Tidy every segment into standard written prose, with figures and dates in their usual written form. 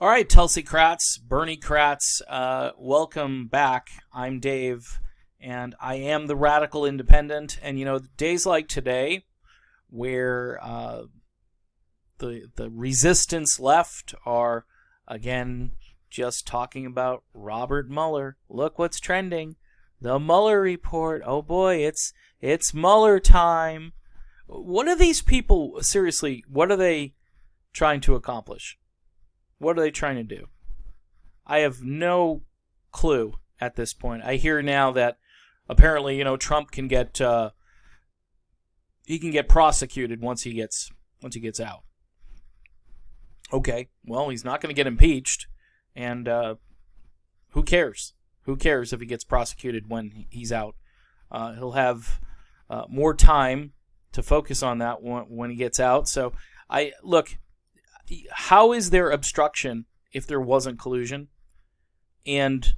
All right, Tulsi Kratz, Bernie Kratz, welcome back. I'm Dave, and I am the Radical Independent. And, days like today, where the resistance left are, again, just talking about Robert Mueller. Look what's trending. The Mueller report. Oh, boy, it's Mueller time. What are these people, seriously, what are they trying to accomplish? What are they trying to do? I have no clue at this point. I hear now that apparently, Trump can get prosecuted once he gets out. Okay, well, he's not going to get impeached, and who cares? Who cares if he gets prosecuted when he's out? He'll have more time to focus on that when he gets out. So, look. How is there obstruction if there wasn't collusion? And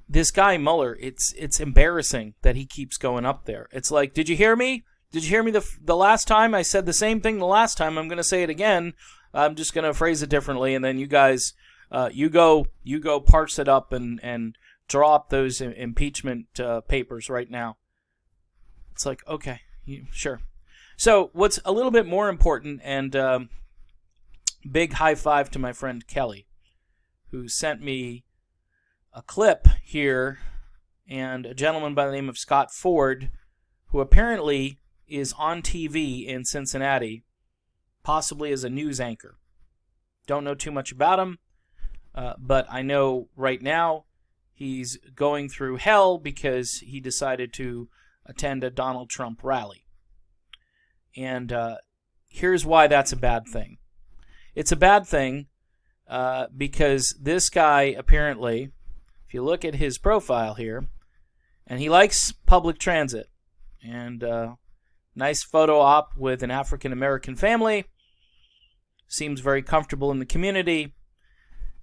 this guy Mueller, it's embarrassing that he keeps going up there. It's like, did you hear me? Did you hear me the last time? I said the same thing the last time. I'm going to say it again. I'm just going to phrase it differently, and then you guys, you go parse it up and draw up those impeachment papers right now. It's like, okay, sure. So what's a little bit more important, and big high five to my friend Kelly, who sent me a clip here, and a gentleman by the name of Scott Ford, who apparently is on TV in Cincinnati, possibly as a news anchor. Don't know too much about him, but I know right now he's going through hell because he decided to attend a Donald Trump rally. And here's why that's a bad thing. It's a bad thing because this guy apparently, if you look at his profile here, and he likes public transit, and nice photo op with an African-American family, seems very comfortable in the community,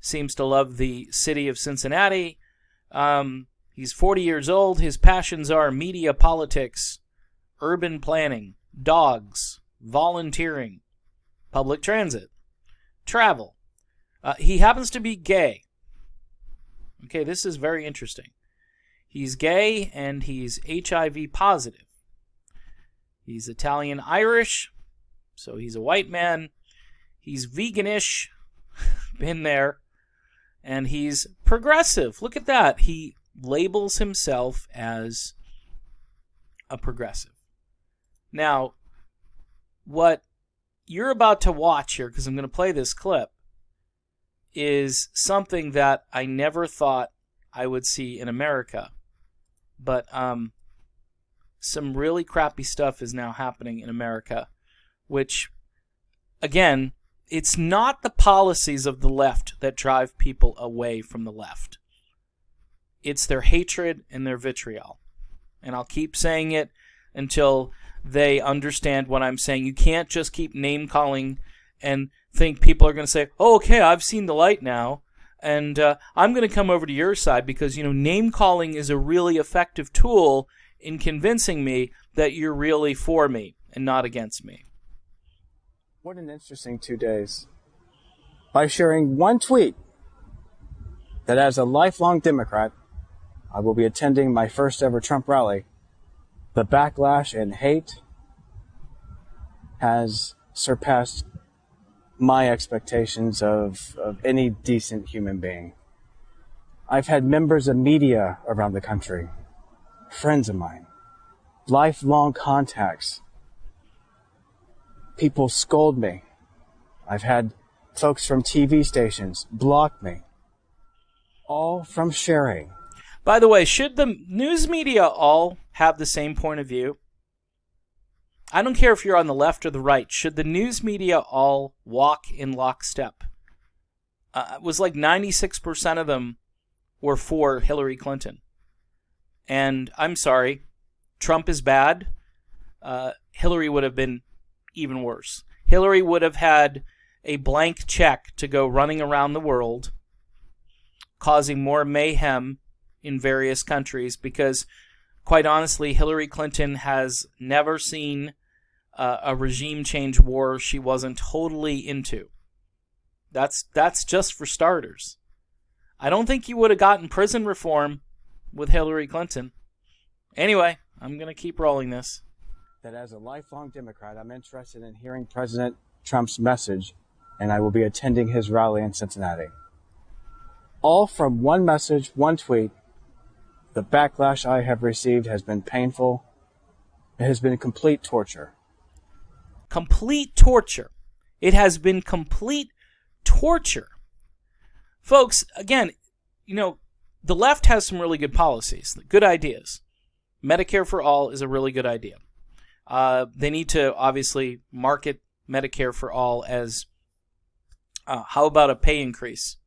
seems to love the city of Cincinnati. He's 40 years old. His passions are media, politics, urban planning, dogs, volunteering, public transit, travel. He happens to be gay. Okay, this is very interesting. He's gay and he's HIV positive. He's Italian-Irish, so he's a white man. He's veganish, been there. And he's progressive. Look at that. He labels himself as a progressive. Now, what you're about to watch here, because I'm going to play this clip, is something that I never thought I would see in America. But some really crappy stuff is now happening in America, which, again, it's not the policies of the left that drive people away from the left. It's their hatred and their vitriol. And I'll keep saying it until they understand what I'm saying. You can't just keep name-calling and think people are going to say, oh, okay, I've seen the light now, and I'm going to come over to your side because, name-calling is a really effective tool in convincing me that you're really for me and not against me. What an interesting 2 days. By sharing one tweet that as a lifelong Democrat, I will be attending my first ever Trump rally, the backlash and hate has surpassed my expectations of any decent human being. I've had members of media around the country, friends of mine, lifelong contacts. People scold me. I've had folks from TV stations block me, all from sharing. By the way, should the news media all have the same point of view? I don't care if you're on the left or the right. Should the news media all walk in lockstep? It was like 96% of them were for Hillary Clinton. And I'm sorry, Trump is bad. Hillary would have been even worse. Hillary would have had a blank check to go running around the world, causing more mayhem in various countries because, quite honestly, Hillary Clinton has never seen a regime change war she wasn't totally into. That's just for starters. I don't think you would have gotten prison reform with Hillary Clinton. Anyway, I'm going to keep rolling this. That as a lifelong Democrat, I'm interested in hearing President Trump's message, and I will be attending his rally in Cincinnati. All from one message, one tweet. The backlash I have received has been painful. It has been complete torture. Complete torture. It has been complete torture. Folks, again, the left has some really good policies, good ideas. Medicare for all is a really good idea. They need to obviously market Medicare for all as, how about a pay increase?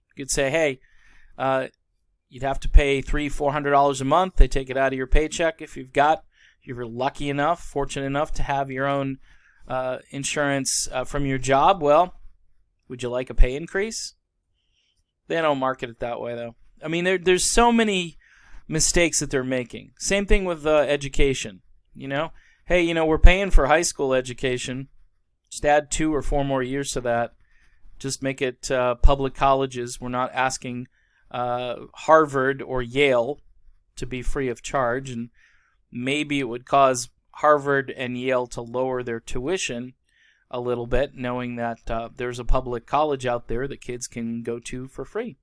You could say, hey, you'd have to pay $300-400 a month. They take it out of your paycheck if you're lucky enough, fortunate enough to have your own insurance from your job. Well, would you like a pay increase? They don't market it that way, though. I mean, there's so many mistakes that they're making. Same thing with education. Hey, we're paying for high school education. Just add 2 or 4 more years to that. Just make it public colleges. We're not asking Harvard or Yale to be free of charge, and maybe it would cause Harvard and Yale to lower their tuition a little bit, knowing that there's a public college out there that kids can go to for free.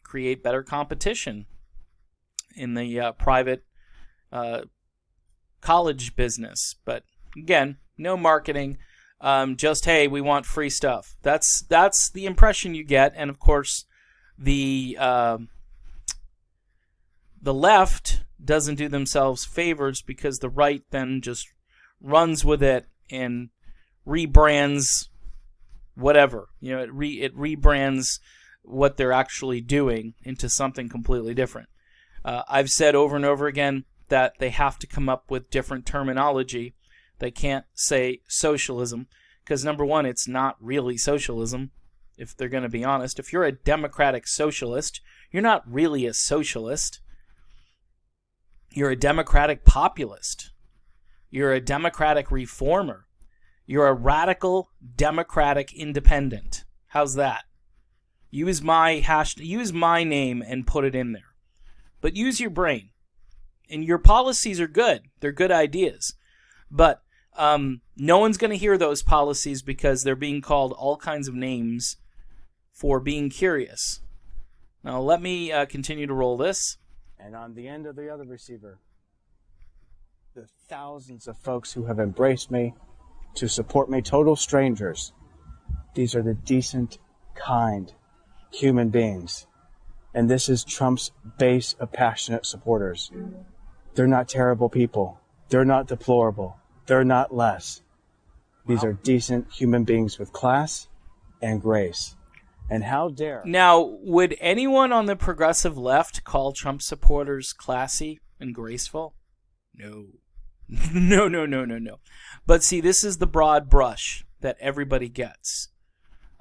Create better competition in the private college business. But again, no marketing. Just, hey, we want free stuff. That's the impression you get. And of course, the left doesn't do themselves favors, because the right then just runs with it and rebrands whatever. It rebrands what they're actually doing into something completely different. I've said over and over again that they have to come up with different terminology. They can't say socialism, because number one, it's not really socialism, if they're going to be honest. If you're a democratic socialist, you're not really a socialist. You're a democratic populist. You're a democratic reformer. You're a radical democratic independent. How's that? Use my name and put it in there. But use your brain. And your policies are good. They're good ideas. But no one's going to hear those policies because they're being called all kinds of names for being curious. Now, let me continue to roll this. And on the end of the other receiver, the thousands of folks who have embraced me, to support me, total strangers. These are the decent, kind human beings. And this is Trump's base of passionate supporters. They're not terrible people. They're not deplorable. They're not less. These are decent human beings with class and grace. And how dare... Now, would anyone on the progressive left call Trump supporters classy and graceful? No. No. But see, this is the broad brush that everybody gets.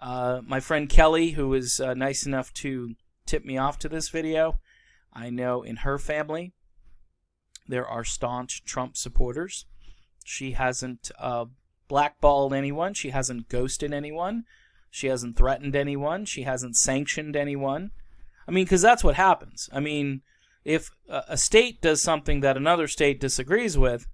My friend Kelly, who was nice enough to tip me off to this video, I know in her family there are staunch Trump supporters. She hasn't blackballed anyone. She hasn't ghosted anyone. She hasn't threatened anyone. She hasn't sanctioned anyone. I mean, because that's what happens. I mean, if a state does something that another state disagrees with,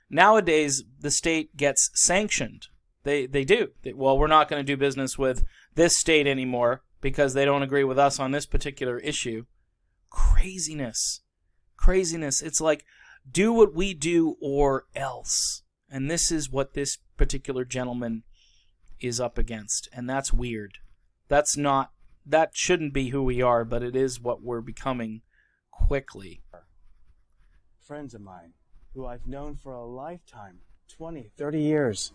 nowadays the state gets sanctioned. They do. Well, we're not going to do business with this state anymore because they don't agree with us on this particular issue. Craziness. It's like, do what we do or else. And this is what this particular gentleman is up against. And that's weird. That shouldn't be who we are, but it is what we're becoming quickly. Friends of mine who I've known for a lifetime, 20, 30 years,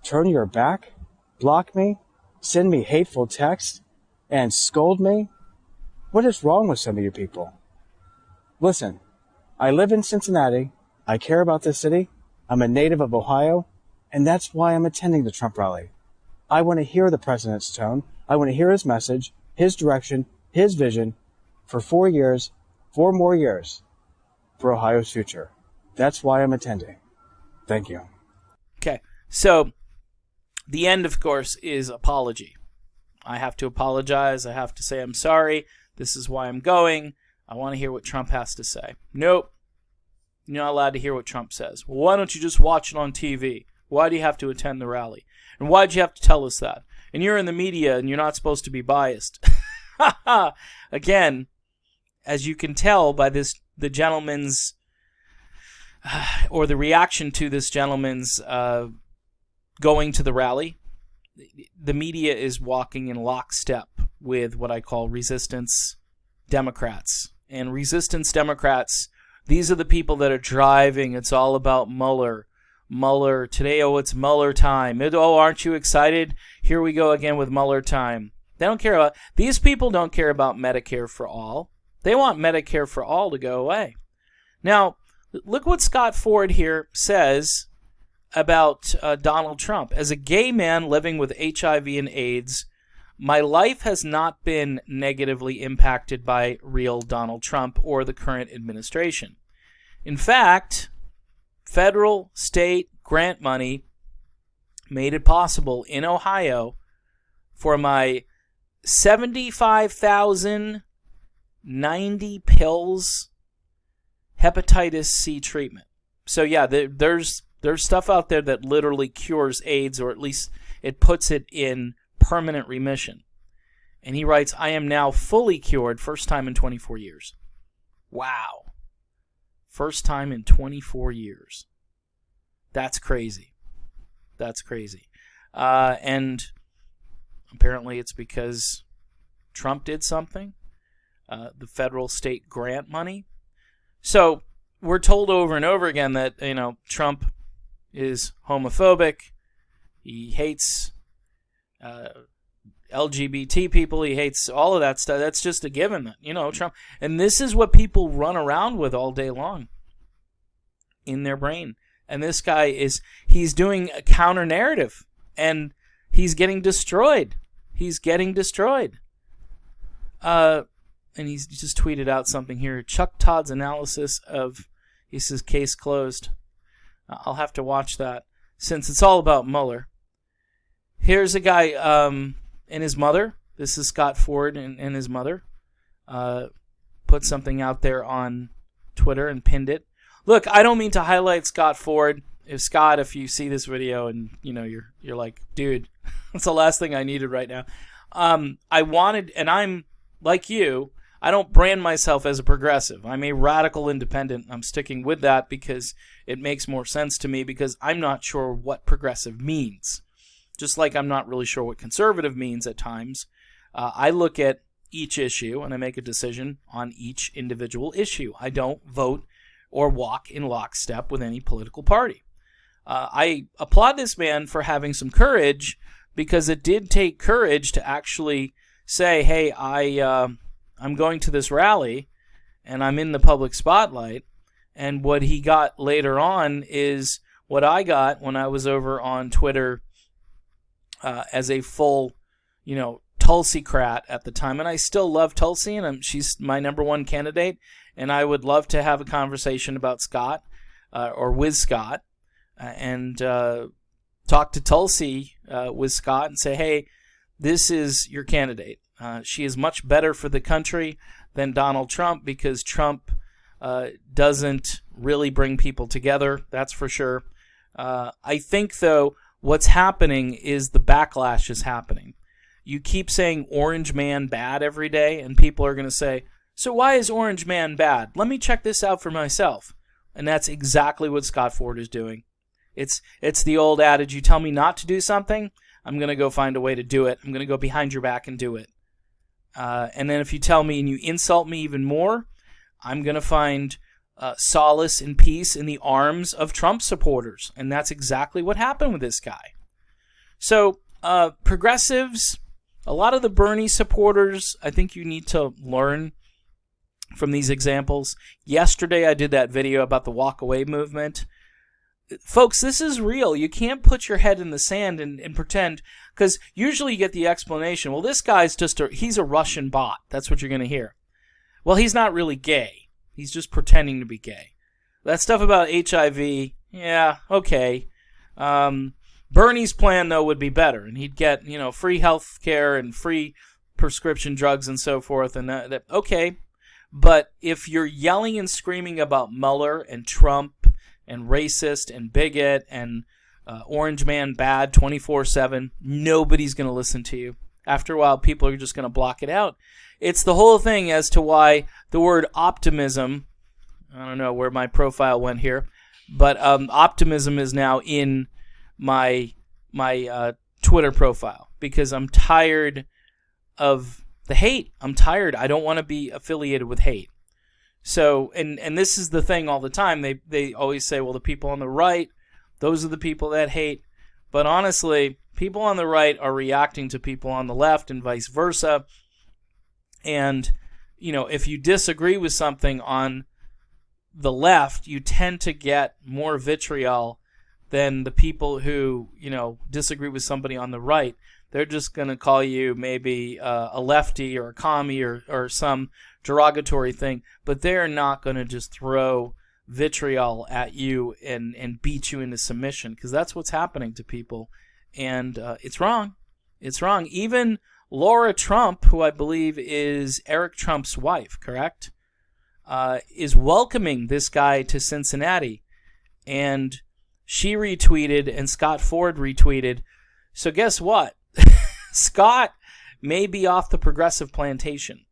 turn your back, block me, send me hateful texts, and scold me? What is wrong with some of you people? Listen, I live in Cincinnati. I care about this city. I'm a native of Ohio, and that's why I'm attending the Trump rally. I want to hear the president's tone. I want to hear his message, his direction, his vision for 4 years, 4 more years for Ohio's future. That's why I'm attending. Thank you. Okay, so the end, of course, is apology. I have to apologize. I have to say I'm sorry. This is why I'm going. I want to hear what Trump has to say. Nope. You're not allowed to hear what Trump says. Well, why don't you just watch it on TV? Why do you have to attend the rally? And why'd you have to tell us that? And you're in the media and you're not supposed to be biased. Again, as you can tell by the gentleman's, or the reaction to this gentleman's going to the rally, the media is walking in lockstep with what I call resistance Democrats. And resistance Democrats, these are the people that are driving. It's all about Mueller. Mueller. Today, it's Mueller time. Aren't you excited? Here we go again with Mueller time. They don't care about, these people don't care about Medicare for all. They want Medicare for all to go away. Now, look what Scott Ford here says about Donald Trump. As a gay man living with HIV and AIDS, my life has not been negatively impacted by real Donald Trump or the current administration. In fact, federal, state grant money made it possible in Ohio for my 75,090 pills hepatitis C treatment. So yeah, there's stuff out there that literally cures AIDS, or at least it puts it in permanent remission. And he writes, I am now fully cured, first time in 24 years. Wow. First time in 24 years. That's crazy. That's crazy. And apparently it's because Trump did something. The federal state grant money. So we're told over and over again that, Trump is homophobic. He hates LGBT people. He hates all of that stuff. That's just a given, Trump. And this is what people run around with all day long in their brain. And this guy he's doing a counter narrative, and he's getting destroyed. He's getting destroyed. And he's just tweeted out something here. Chuck Todd's analysis of, he says, case closed. I'll have to watch that since it's all about Mueller. Here's a guy and his mother. This is Scott Ford and his mother. Put something out there on Twitter and pinned it. Look, I don't mean to highlight Scott Ford. If you see this video and you're like, dude, that's the last thing I needed right now. I wanted, and I'm like you, I don't brand myself as a progressive. I'm a radical independent. I'm sticking with that because it makes more sense to me, because I'm not sure what progressive means. Just like I'm not really sure what conservative means at times. I look at each issue and I make a decision on each individual issue. I don't vote or walk in lockstep with any political party. I applaud this man for having some courage, because it did take courage to actually say, hey, I'm going to this rally and I'm in the public spotlight. And what he got later on is what I got when I was over on Twitter as a full, Tulsi-crat at the time. And I still love Tulsi, and she's my number one candidate. And I would love to have a conversation about Scott or with Scott and talk to Tulsi with Scott and say, hey, this is your candidate. She is much better for the country than Donald Trump, because Trump doesn't really bring people together. That's for sure. I think, though, what's happening is the backlash is happening. You keep saying Orange Man bad every day, and people are going to say, so why is Orange Man bad? Let me check this out for myself. And that's exactly what Scott Ford is doing. It's the old adage, you tell me not to do something, I'm going to go find a way to do it. I'm going to go behind your back and do it. And then if you tell me and you insult me even more, I'm going to find solace and peace in the arms of Trump supporters. And that's exactly what happened with this guy. So progressives, a lot of the Bernie supporters, I think you need to learn from these examples. Yesterday I did that video about the walk away movement. Folks, this is real. You can't put your head in the sand and pretend, because usually you get the explanation, well, this guy's he's a Russian bot. That's what you're going to hear. Well, he's not really gay. He's just pretending to be gay. That stuff about HIV, yeah, okay. Bernie's plan, though, would be better, and he'd get, free health care and free prescription drugs and so forth. And okay, but if you're yelling and screaming about Mueller and Trump and racist and bigot and orange man bad 24/7, nobody's going to listen to you. After a while, people are just going to block it out. It's the whole thing as to why the word optimism, I don't know where my profile went here, but optimism is now in my Twitter profile because I'm tired of the hate. I'm tired. I don't want to be affiliated with hate. So, and this is the thing all the time. They always say, well, the people on the right, those are the people that hate. But honestly, people on the right are reacting to people on the left and vice versa. And, if you disagree with something on the left, you tend to get more vitriol than the people who, disagree with somebody on the right. They're just going to call you maybe a lefty or a commie or some derogatory thing, but they're not going to just throw vitriol at you and beat you into submission, because that's what's happening to people. And it's wrong. It's wrong. Even Laura Trump, who I believe is Eric Trump's wife, correct, is welcoming this guy to Cincinnati. And she retweeted and Scott Ford retweeted. So guess what? Scott may be off the progressive plantation.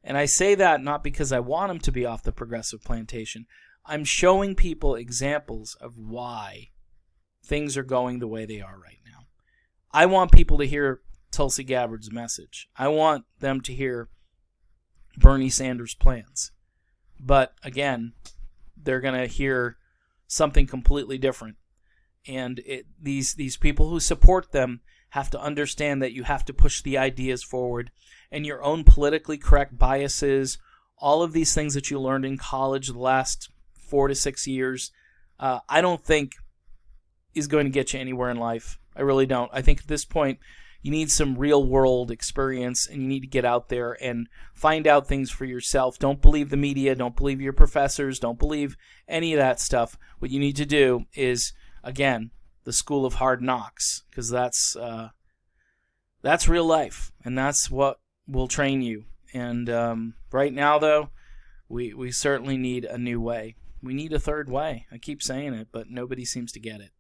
And I say that not because I want him to be off the progressive plantation. I'm showing people examples of why things are going the way they are right now. I want people to hear Tulsi Gabbard's message. I want them to hear Bernie Sanders' plans. But again, they're going to hear something completely different. And these people who support them have to understand that you have to push the ideas forward, and your own politically correct biases, all of these things that you learned in college the last 4 to 6 years, I don't think is going to get you anywhere in life. I really don't. I think at this point you need some real world experience, and you need to get out there and find out things for yourself. Don't believe the media. Don't believe your professors. Don't believe any of that stuff. What you need to do is, again, the school of hard knocks, because that's real life, and that's what will train you. And right now, though, we certainly need a new way. We need a third way. I keep saying it, but nobody seems to get it.